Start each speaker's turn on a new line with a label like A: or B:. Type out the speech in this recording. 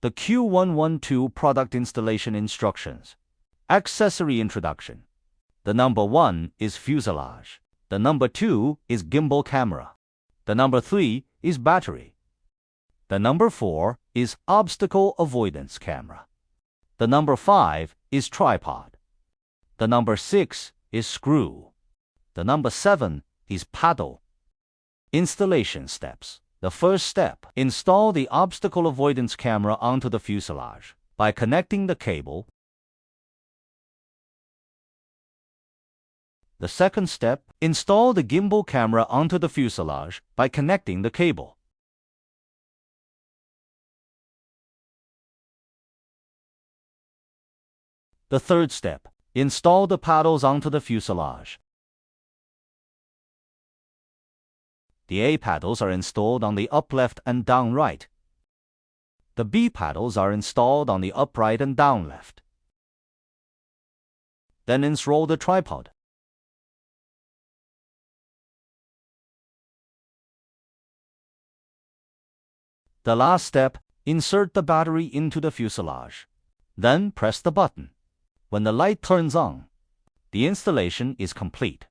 A: The Q112 product installation instructions. Accessory introduction. The number 1 is fuselage. The number 2 is gimbal camera. The number 3 is battery. The number 4 is obstacle avoidance camera. The number 5 is tripod. The number 6 is screw. The number 7 is paddle. Installation steps. The first step, install the obstacle avoidance camera onto the fuselage by connecting the cable. The second step, install the gimbal camera onto the fuselage by connecting the cable. The third step, install the paddles onto the fuselage. The A paddles are installed on the up left and down right. The B paddles are installed on the up right and down left. Then install the tripod. The last step, insert the battery into the fuselage. Then press the button. When the light turns on, the installation is complete.